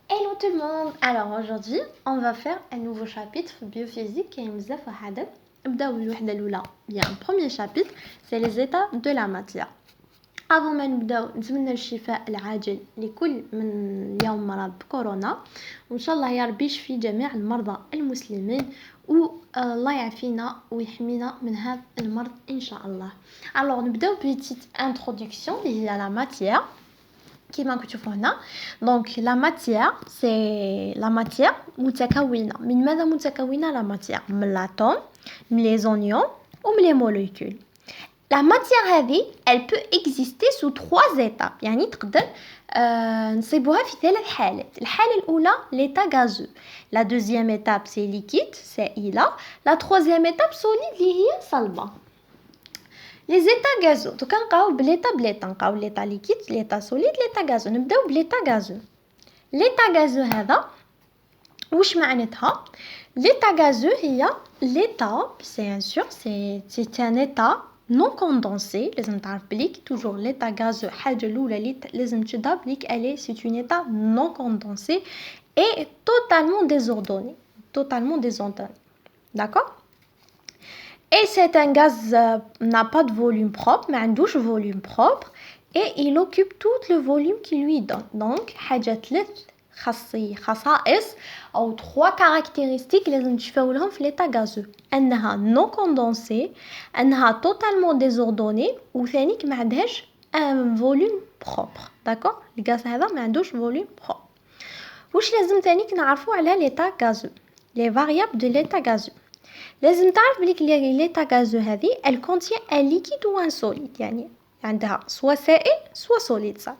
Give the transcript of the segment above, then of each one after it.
Hello tout le monde. Alors aujourd'hui, on va faire un nouveau chapitre biophysique qui est بزاف وحدة. نبداو بالوحدة الأولى. Bien, premier chapitre, c'est les états de la matière. Avant ما نبداو نتمنى الشفاء العاجل لكل من اليوم مرض بكورونا وإن شاء الله يا ربي يشفي جميع المرضى المسلمين والله يعافينا ويحمينا من هذا المرض إن شاء الله. Alors نبداو petite introduction liée à la matière. كما كتشوفوا هنا دونك لا ماتيير سي لا ماتيير متكونه من ماذا متكونه لا ماتيير من لاتوم من لي زونيون ومن لي موليكول لا ماتيير هذه elle peut exister sous trois étapes يعني تقدر نصيبوها في ثلاث حالات. الحاله الاولى ليتا غازو لا دوزيام étape سي ليكيد سائله لا تروزيام étape سوليد اللي هي صلبه. Les états gazeux. Donc, on va l'état liquide, l'état solide, l'état gazeux. On va l'état gazeux. L'état gazeux, qu'est-ce que l'état gazeux, l'état, bien sûr, c'est un état non condensé. Les interpellés, toujours l'état gazeux, c'est un état non condensé et totalement désordonné. D'accord? Et c'est un gaz n'a pas de volume propre, mais un douche volume propre et il occupe tout le volume qui lui donne. Donc, ou trois caractéristiques les نشوفوهم في l'état gazeux. أنها non condensée, أنها totalement désordonnée وثانيك ما عندهاش un volume propre. D'accord? Le gaz هذا ما عندوش volume propre. واش لازم ثانيك نعرفوا على l'état gazeux. Les variables de l'état gazeux. لازم تعرف بليك l'état gazeux هذه elle contient un liquide ou un solide يعني عندها soit سائل soit solide ça.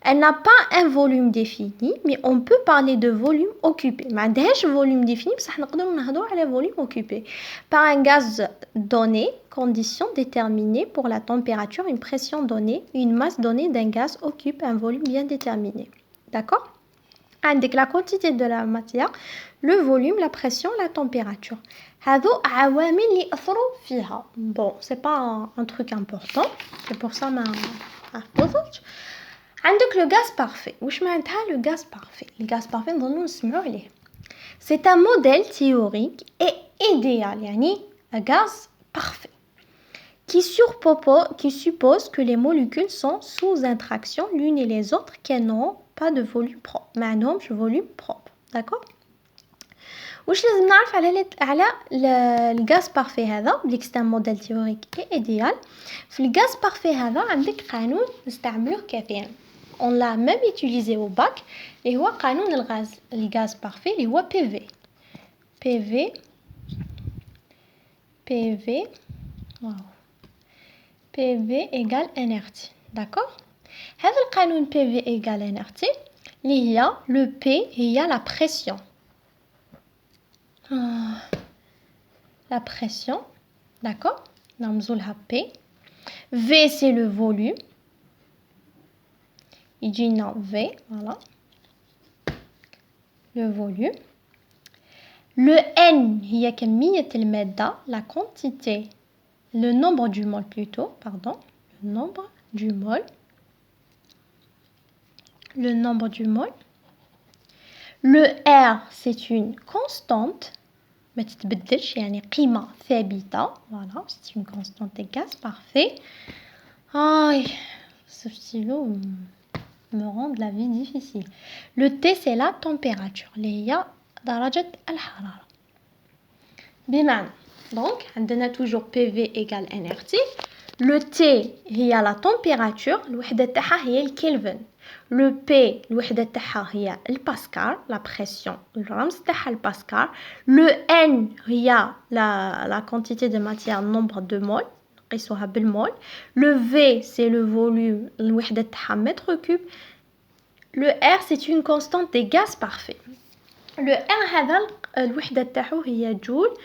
Elle n'a pas un volume défini mais on peut parler de volume occupé. ما عندهاش volume défini بصح نقدروا نهضروا على volume occupé par un gaz donné, condition déterminée pour la température, une pression donnée, une masse donnée d'un gaz occupe un volume bien déterminé. D'accord? عندك la quantité de la matière, le volume, la pression, la température. هذو عوامل اللي يأثروا فيها. Bon, c'est pas un truc important. C'est pour ça ما حفظتش. عندك le gaz parfait. واش معناتها le gaz parfait? Le gaz parfait نظنوا نسمعوا عليه. C'est un modèle théorique et idéal يعني un gaz parfait qui suppose que les molécules sont sous interaction l'une et les autres qu'elles n'ont pas de volume propre. ما عندهمش volume propre. D'accord? واش لازم نعرف على الغاز بارفي هذا بليك سي ان موديل تيوريك اي ايديال. في الغاز بارفي هذا عندك قانون نستعملوه كثيرا on l'a même utilisé au bac اللي هو قانون الغاز بارفي اللي هو PV égale NRT. d'accord. هذا القانون PV égale NRT اللي هي le P هي la pression. La pression, d'accord? نرمزولها P. V c'est le volume. يجينا V, voilà. Le volume. Le N هي كمية المادة, la quantité, le nombre du mol plutôt, pardon. Le nombre du mol. Le R c'est une constante. ما تتبدلش يعني قيمة ثابتة. Voilà, c'est une constante des gaz parfait. Ce stylo me rend la vie difficile. Le T c'est la température اللي هي درجة الحرارة. بمعنى donc عندنا toujours PV égale NRT. Le T هي la température الوحدة تاعها هي الكلفن. Le P الوحدة تاعها هي الباسكال la pression الرمز تاعها الباسكال. Le N هي la quantité de matière nombre de mol نقيسوها بالمول. Le V c'est le volume الوحدة تاعها متر كوب. Le R c'est une constante des gaz parfaits. Le R هذا الوحدة تاعو هي جول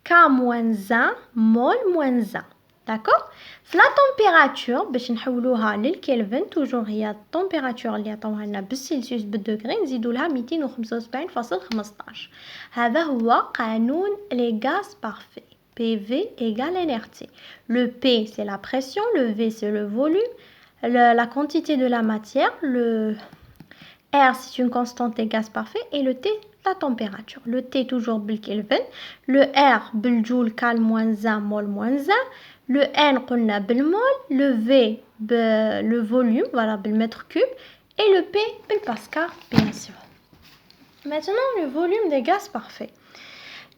K-1 mol -1. d'accord. في لا température باش نحولوها للكلفن toujours هي التمبيراتور اللي عطاوها لنا بالسلسيوس بالدوغري نزيدوا لها 275.15. هذا هو قانون les gaz parfaits. PV égale NRT. Le P c'est la pression, le V c'est le volume, la quantité de la matière, le R c'est une constante des gaz parfaits et le T la température. Le T toujours بالكلفن, le R بالجول cal moins 1 mol moins 1, le N قلنا بالmol, le V le volume voilà بالmètre cube et le P بالpascal bien sûr. Maintenant le volume des gaz parfaits.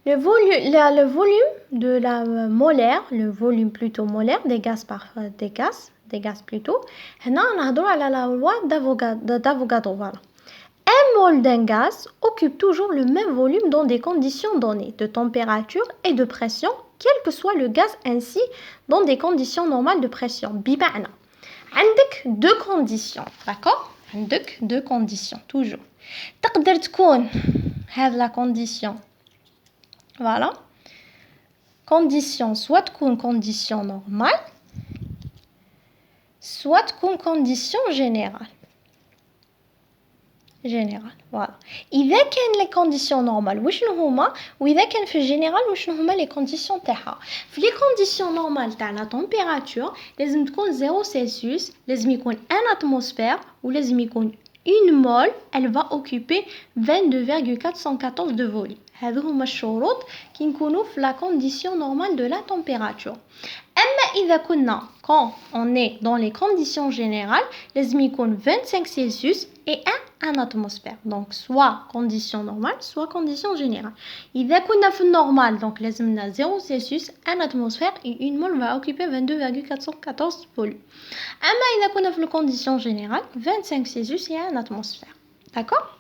Le volume de la molaire, le volume plutôt molaire des gaz plutôt. هنا نهضروا على la loi d'Avogadro voilà. Un mol d'un gaz occupe toujours le même volume dans des conditions données de température et de pression, quel que soit le gaz ainsi dans des conditions normales de pression. بمعنى عندك deux conditions, d'accord? عندك deux conditions toujours. تقدر تكون هذه la condition voilà. Condition soit تكون condition normale soit تكون condition générale. Voilà. إذا كان les conditions normales وشنو هما وإذا كان في الجنرال وشنو هما les conditions تاعها. في les conditions normales تاع la température لازم تكون 0 Celsius, لازم يكون 1 atmosphère ولازم يكون une mole, elle va occuper 22,414 de volume. هذو هما الشروط كي نكونوا في la condition normale de la température. أما إذا كنا quand on est dans les conditions générales لازم يكون 25 Celsius et 1 atmosphère. Donc soit condition normale soit condition générale. إذا كنا في normal donc لازمنا 0 Celsius 1 atmosphère et une mole va occuper 22,414 volume. أما إذا كنا في condition générale 25 Celsius et 1 atmosphère. D'accord?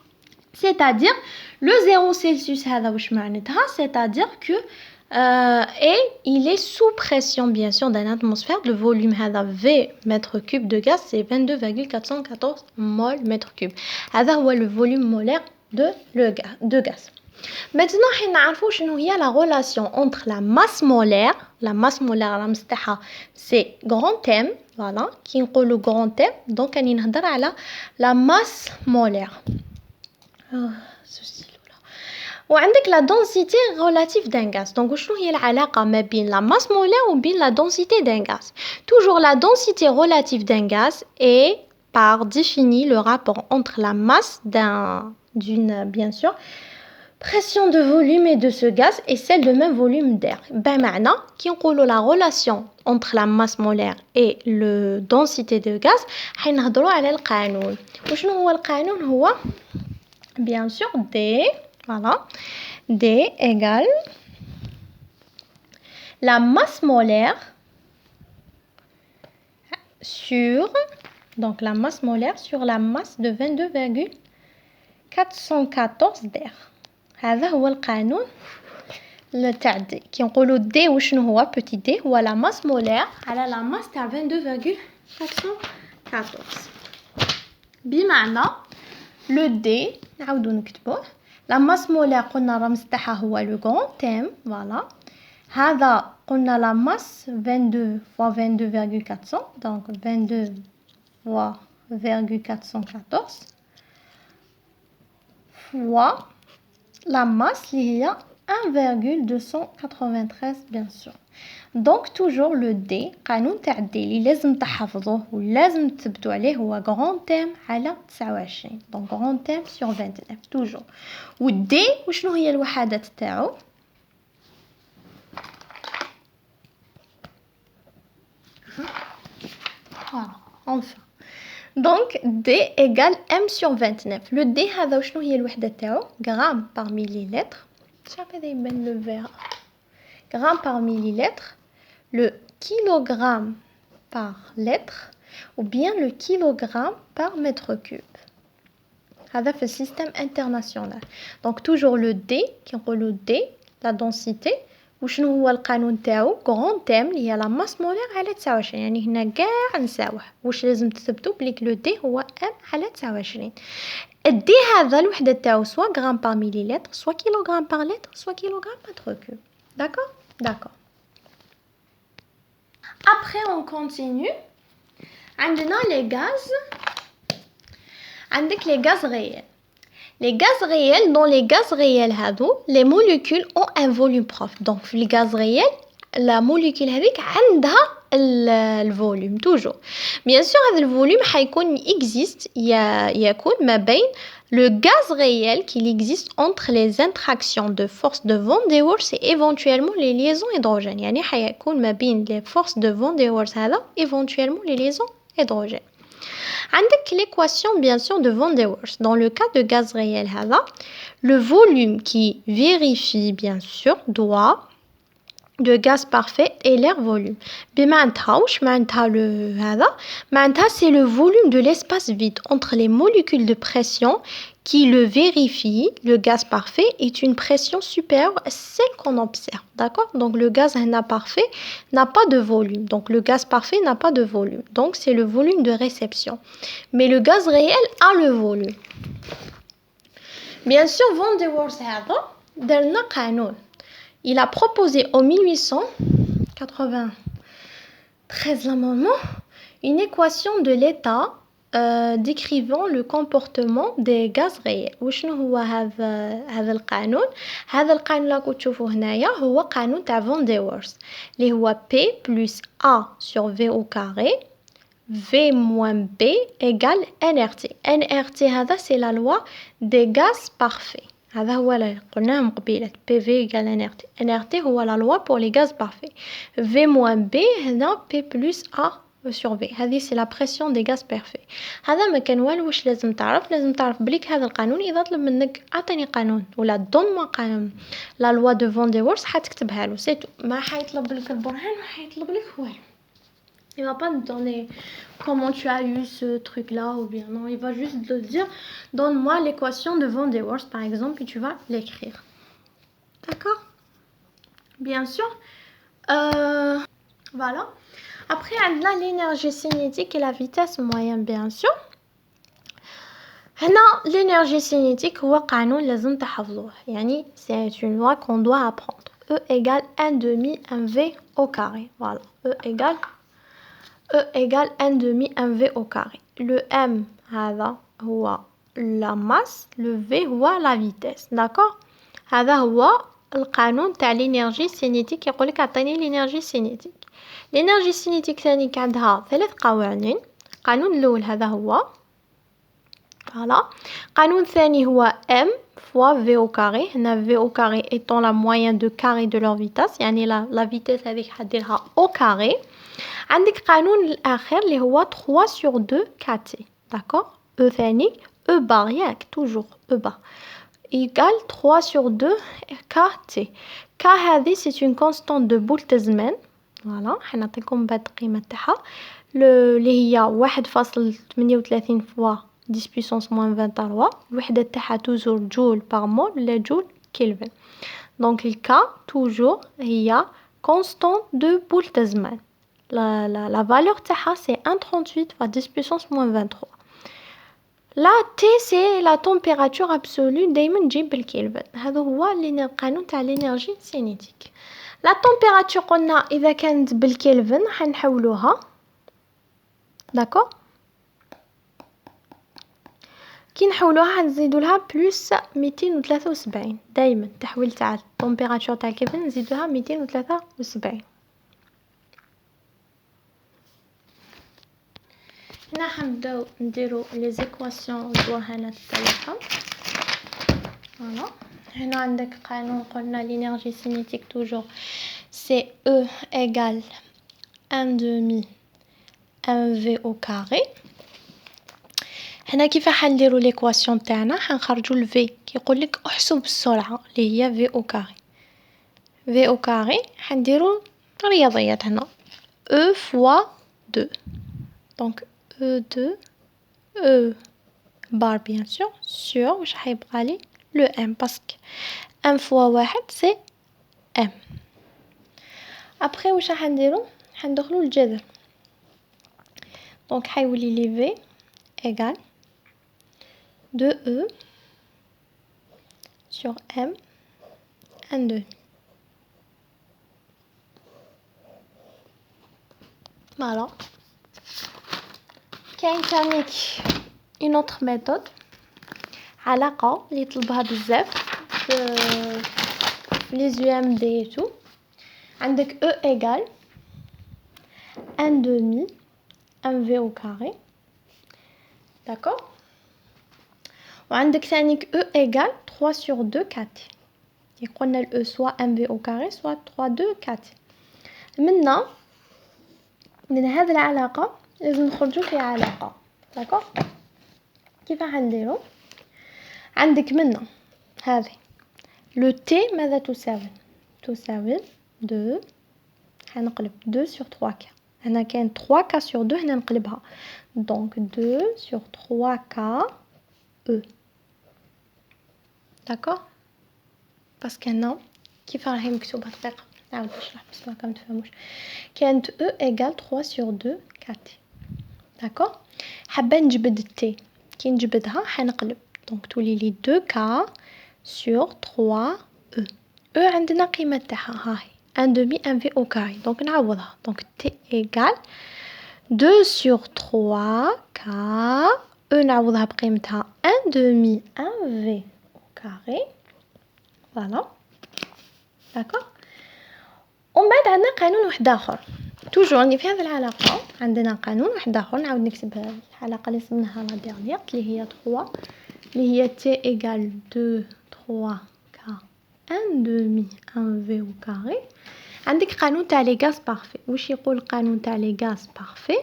C'est-à-dire le 0 Celsius هذا واش معناتها c'est-à-dire que et il est sous pression bien sûr d'une atmosphère. Le volume هذا V mètre cube de gaz c'est 22,414 mol mètre cube. هذا هو le volume molaire de gaz. Maintenant حنا نعرفوا شنو هي la relation entre la masse molaire رمز تاعها c'est grand M voilà كي نقولوا grand M donc راني نهضر على la masse molaire. وعندك la densité relative d'un gaz. Donc شنو هي العلاقة ما بين la masse molaire ou bien la densité d'un gaz. Toujours la densité relative d'un gaz est par défini le rapport entre la masse d'une bien sûr pression de volume et de ce gaz et celle de même volume d'air. بمعنى كي نقولوا la relation entre la masse molaire et la densité de gaz حنهضروا على القانون. وشنو هو القانون هو bien sûr D voilà D égale la masse molaire sur donc la masse molaire sur la masse de 22,414 d'air. هذا هو القانون تاع D. كي نقولوا D وشنو هو petit d هو la masse molaire على la masse تاع 22,414. بمعنى le D نعاودو نكتبوه la masse molaire قلنا الرمز تاعها هو le grand M voilà. هذا قلنا la masse 22 fois 22,400 donc 22 fois 22,414 fois la masse اللي هي 1,293 bien sûr. Donc toujours le D قانون تاع D اللي لازم تحفظوه ولازم تثبتوا عليه هو grand M على 29 donc grand M sur 29 toujours. و D وشنو هي الوحدات تاعو voilà enfin donc D égale M sur 29. Le D هذا وشنو هي الوحدة تاعو gramme par millilitre. شوف هذا يبان le verre gramme par millilitre, le kilogramme par litre ou bien le kilogramme par mètre cube. هذا في système international. Donc toujours le D qui نقولوا D la densité وشنو هو القانون تاعو grand M اللي هي la masse molaire على 29 يعني هنا كاع نساوه واش لازم تثبتوا بليك لو D هو M على 29. الدي هذا الوحدة تاعو soit gramme par millilitre soit kilogramme par litre soit kilogramme mètre cube. D'accord? D'accord. Après on continue. عندنا les gaz. عندك les gaz réels. Les gaz réels, dans les gaz réels هادو, les molécules ont un volume propre. Donc les gaz réels, la molécule هذيك عندها الفوليوم toujours bien sûr هذا الفوليوم حيكون existe يكون ما بين le gaz réel qu'il existe entre les interactions de force de Van der Waals et éventuellement les liaisons hydrogènes يعني حيكون ما بين les forces de Van der Waals هذا éventuellement les liaisons hydrogènes عندك l'équation bien sûr de Van der Waals dans le cas de gaz réel هذا le volume qui vérifie bien sûr doit de gaz parfait et l'air volume. بمعناتها واش معناتها هذا معناتها c'est le volume de l'espace vide entre les molécules de pression qui le vérifie. Le gaz parfait est une pression supérieure à celle qu'on observe, d'accord? Donc le gaz parfait n'a pas de volume. Donc le gaz parfait n'a pas de volume. Donc c'est le volume de réception. Mais le gaz réel a le volume. Bien sûr, Van der Waals هذا درنا قانون. Il a proposé en 1893 l'amendement une équation de l'état décrivant le comportement des gaz réels. وشنو هو هذا القانون؟ هذا القانون اللي راكم تشوفوه هنايا هو قانون تاع فان دي وورس اللي هو P plus A sur V au carré V moins B égale NRT. NRT هذا c'est la loi des gaz parfaits. هذا هو اللي قلناه من قبيله PV égale NRT. NRT هو la loi pour les gaz parfaits. V moins B هنا P plus A sur V. هذه c'est la pression des gaz parfaits. هذا ما كان والو واش لازم تعرف بليك هذا القانون إذا طلب منك أعطيني قانون ولا دون قانون la loi de Van der Waals حتكتبها له سيتو ما حيطلب لك البرهان ما حيطلب لك والو. Il va pas te donner comment tu as eu ce truc-là ou bien non, il va juste te dire donne-moi l'équation de Van der Waals par exemple et tu vas l'écrire. D'accord? Bien sûr. Voilà. Après, on a l'énergie cinétique et la vitesse moyenne bien sûr. هنا l'énergie cinétique هو قانون لازم تحفظوه يعني c'est une loi qu'on doit apprendre. E égale 1 demi mv au carré. Voilà. E égale 1 demi mv au carré. Le m هذا هو la masse, le v هو la vitesse. D'accord? هذا هو القانون تاع l'énergie cinétique يقولك اعطيني l'énergie cinétique. l'énergie cinétique ثاني عندها 3 قوانين. القانون الأول هذا هو voilà. القانون الثاني هو m fois v au carré. هنا v au carré étant la moyenne de carré de leur vitesse يعني la vitesse هذيك حديرها au carré. عندك قانون الآخر اللي هو 3 sur 2 kt. D'accord? E ثاني E bar ياك toujours E bar égale 3 sur 2 kt. K هذه c'est une constante de Boltzmann. voilà حنعطيكم بعد القيمة تاعها اللي هي 1.38 fois 10 puissance moins 23. الوحدة تاعها toujours joule par mol ولا joule kelvin. donc le K toujours هي constante de Boltzmann. La valeur تاعها c'est 1,38 fois 10 puissance moins 23. La T c'est la température absolue دايما نجيب بالكلفن. هذا هو القانون تاع l'énergie cinétique. La température قلنا إذا كانت بالكلفن حنحولوها. d'accord كي نحولوها حنزيدو لها بلس 273 دايما التحويل تاع التمبيراتور تاع الكلفن نزيدوها 273. هنا حنبداو نديرو لي زيكواسيون البرهانات تاعها. فوالا هنا عندك قانون قلنا l'énergie cinétique toujours c'est E égale 1 demi mv au carré. هنا كيف حنديرو ليكواسيون تاعنا حنخرجو الفي كيقول لك احسب السرعه اللي هي في او كاري. في او كاري حنديرو رياضيات هنا E fois 2 donc E2 E bar bien sûr sur واش حيبقى لي le M parce que 1 fois 1 c'est M. après واش حنديرو حندخلو الجذر donc حيولي لي V égale 2E sur M 1 2. voilà. كاين ثانيك une autre méthode علاقة اللي يطلبها بزاف في les UMD et tout. عندك E égale 1 demi 1V au carré. D'accord. وعندك ثاني E égale 3 sur 2 4. يقولنا ال E soit 1V au carré soit 3 2 4. من هذه العلاقة لازم نخرجوا في علاقة. داكوغ. كيف حنديرو؟ عندك منا هذه لو تي ماذا تساوي؟ تساوي 2 حنقلب 2 sur 3 k. هنا كاين 3 k sur 2 هنا نقلبها. Donc 2 sur 3 k E. D'accord. parce qu'هنا كيف راهي مكتوبة دقيقة نعاود نشرح بس ما تفهموش. كانت E égale 3 sur 2 4. D'accord. حابة نجبد التي كي نجبدها حنقلب دونك تولي لي 2k sur 3 E. E عندنا قيمة تاعها هاهي 1 demi 1v au carré دونك نعوضها دونك t égale 2 sur 3k E نعوضها بقيمتها 1 demi 1v au carré. Voilà. D'accord. ومن بعد عندنا قانون واحد اخر توجور راني في هذه العلاقه عندنا قانون واحد اخر نعاود نكتب العلاقه اللي سميناها لا ديرنيير اللي هي 3 اللي هي t égale 2 3k 1 demi 1v au carré. عندك قانون تاع لي غاز بارفي. واش يقول القانون تاع لي غاز بارفي؟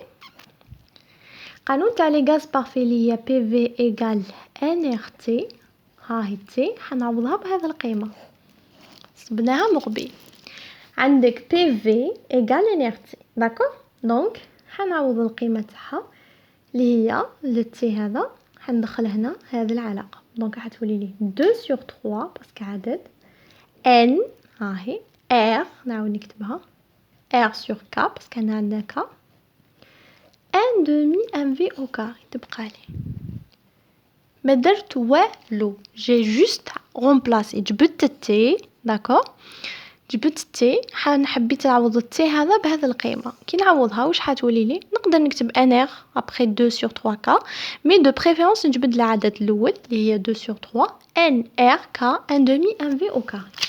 قانون تاع لي غاز بارفي اللي هي PV égale nRT. هاهي تي حنعوضها بهذه القيمه صبناها مقبل. عندك PV égale nRT. داكوغ. دونك حنعوض القيمه تاعها اللي هي التي هذا حندخل هنا هذه العلاقه دونك حتولي لي 2 sur 3 باسكو عدد n هاهي r نعاود نكتبها r sur k باسكو هنا عندنا k 1 demi 1v au carré تبقى لي ما درت والو جي جوست رومبلاسي جبدت التي. داكوغ. جبت التي حبيت نعوض التي هذا بهذه القيمه كي نعوضها واش حتولي لي نقدر نكتب ان ار ابري 2 sur 3 k مي دو بريفيرونس نجبد العدد الاول اللي هي 2 sur 3 ان ار k 1 demi 1v au carré.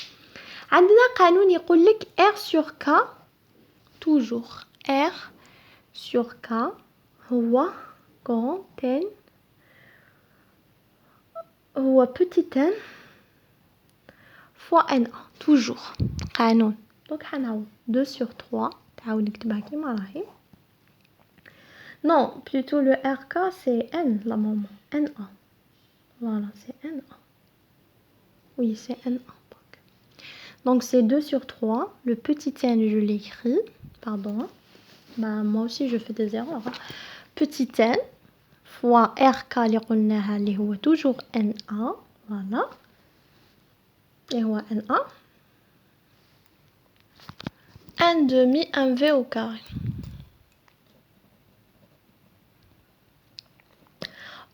عندنا قانون يقول لك r sur k توجور r sur k هو grand n هو petit n fois n1 توجور قانون. دونك حنعوض 2 sur 3 تعاود نكتبها كيما راهي. Non, plutôt le RK c'est N la maman. N1. Voilà, c'est N1. Oui, c'est N1. Donc c'est 2 sur 3. Le petit N, je l'écris. Pardon. Bah, moi aussi je fais des erreurs. Petit N fois RK اللي قلناها اللي هو toujours N1. Voilà. Et هو N1. 1 demi 1v au carré.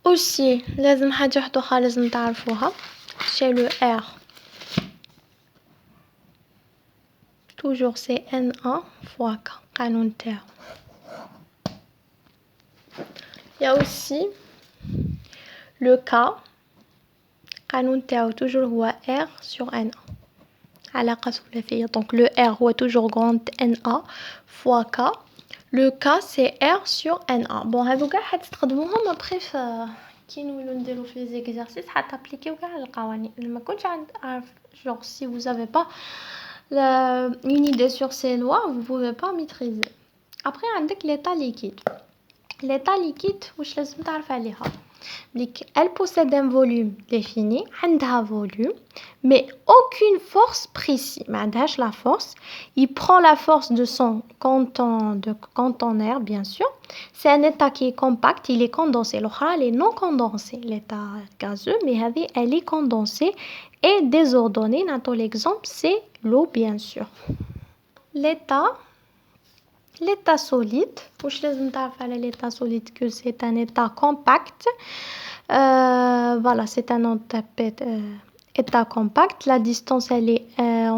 aussi لازم حاجة واحدة أخرى لازم تعرفوها c'est le R. toujours c'est N1 fois K قانون تاعو. il y a aussi le K قانون تاعو toujours هو R sur N1 علاقة ثلاثية. donc le R هو toujours grand N1 fois K. le K c'est R sur N1. bon هذو كاع حتستخدموهم ابري كي نولو نديرو في لي زيكزارسيس حتابليكيو كاع القوانين. ما كنتش عارف genre si vous avez pas une idée sur ces lois vous pouvez pas maîtriser. après عندك l'état liquide. l'état liquide واش لازم تعرف عليها elle possède un volume défini عندها volume mais aucune force précise ما عندهاش la force. il prend la force de son conteneur bien sûr. c'est un état qui est compact, il est condensé. l'autre elle est non condensée l'état gazeux mais هذه elle est condensée et désordonnée. نعطو l'exemple c'est l'eau bien sûr. l'état solide واش لازم تعرف على l'état solide que c'est un état compact. voilà c'est un état compact. la distance elle est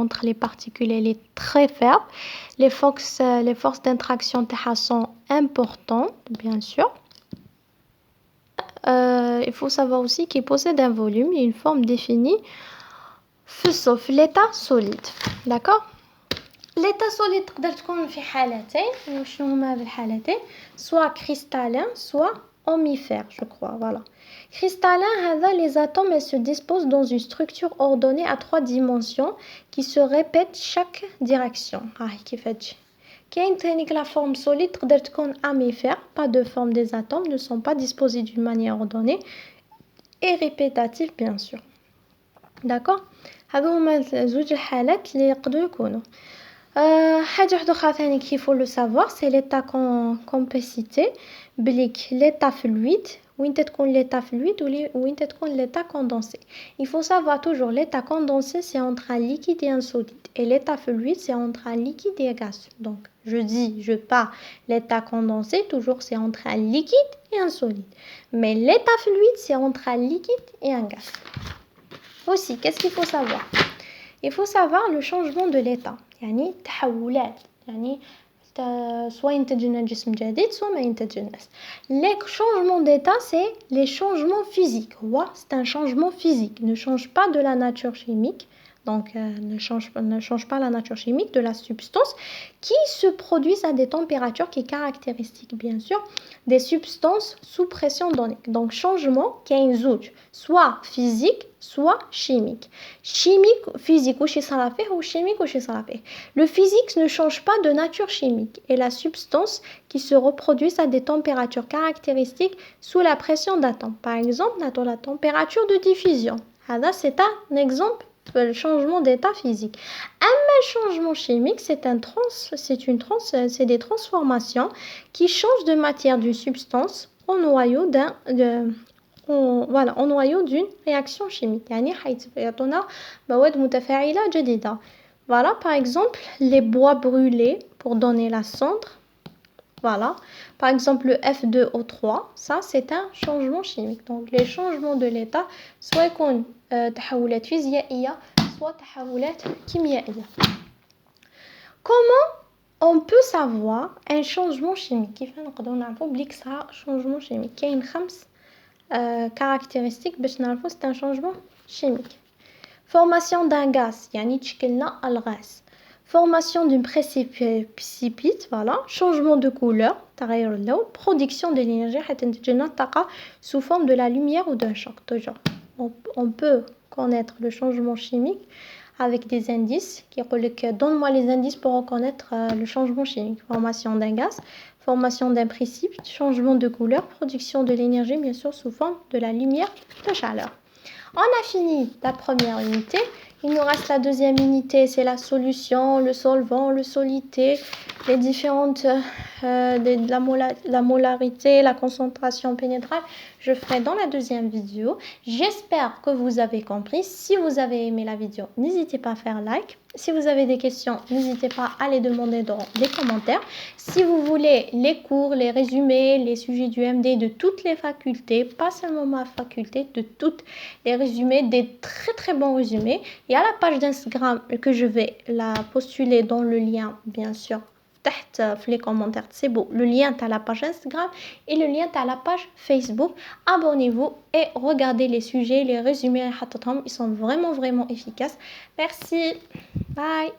entre les particules elle est très faible. les forces d'interaction sont importantes bien sûr. il faut savoir aussi qu'il possède un volume et une forme définie sauf l'état solide. d'accord. l'état solide تقدر تكون في حالتين وشنو هما هاد الحالتين soit cristallin soit omnifère je crois voilà cristallin هذا les atomes elles se disposent dans une structure ordonnée à 3 dimensions qui se répètent chaque direction هاي كيف تجي كاين تانيك la forme solide تقدر تكون amifère pas de forme des atomes ne sont pas disposés d'une manière ordonnée et répétative bien sûr d'accord هادو هما زوج الحالات اللي يقدروا يكونوا حاجه وحده اخرى ثاني qu'il faut le savoir c'est l'état compacité بليك l'état fluide وين تكون l'état fluide وين تكون l'état condensé il faut savoir toujours l'état condensé c'est entre un liquide et un solide et l'état fluide c'est entre un liquide et un gaz donc je pars l'état condensé toujours c'est entre un liquide et un solide mais l'état fluide c'est entre un liquide et un gaz aussi qu'est-ce qu'il faut savoir il faut savoir le changement de l'état يعني تحولات يعني soit ينتج لنا جسم جديد soit ما ينتجلناش les changements d'état c'est les changements physiques c'est un changement physique ne change pas de la nature chimique donc ne change pas la nature chimique de la substance qui se produisent à des températures qui est caractéristique bien sûr des substances sous pression donnée donc changement كاين زوج soit physique soit chimique physique واش يصرا فيه وchimique واش يصرا فيه le physique ne change pas de nature chimique et la substance qui se reproduisent à des températures caractéristiques sous la pression d'atomes par exemple la température de diffusion هذا c'est un exemple le changement d'état physique. Un changement chimique, c'est des transformations qui changent de matière d'une substance au noyau au noyau d'une réaction chimique. يعني حيعطونا مواد متفاعلة جديدة. Voilà par exemple les bois brûlés pour donner la cendre. Voilà. Par exemple le F2O3, ça c'est un changement chimique. Donc les changements de l'état soit يكون تحولات فيزيائية soit تحولات كيميائية. Comment on peut savoir un changement chimique كيف نقدروا نعرفوا بليك صرا changement chimique كاين 5 caractéristiques باش نعرفوا c'est un changement chimique. Formation d'un gaz يعني تشكلنا الغاز. Formation d'une précipite, voilà. Changement de couleur, production de l'énergie, sous forme de la lumière ou d'un choc, toujours. On peut connaître le changement chimique avec des indices. Donne-moi les indices pour reconnaître le changement chimique. Formation d'un gaz, formation d'un précipite, changement de couleur, production de l'énergie, bien sûr, sous forme de la lumière, de chaleur. On a fini la première unité. Il nous reste la deuxième unité, c'est la solution, le solvant, le solité, les différentes, la molarité, la concentration pénétrale. Je ferai dans la deuxième vidéo. J'espère que vous avez compris. Si vous avez aimé la vidéo, n'hésitez pas à faire like. Si vous avez des questions, n'hésitez pas à les demander dans les commentaires. Si vous voulez les cours, les résumés, les sujets du MD de toutes les facultés, pas seulement ma faculté, de toutes les résumés, des très très bons résumés. Il y a la page d'Instagram que je vais la postuler dans le lien, bien sûr, les commentaires. C'est beau. Le lien est à la page Instagram et le lien est à la page Facebook. Abonnez-vous et regardez les sujets, les résumés. Ils sont vraiment efficaces. Merci. Bye.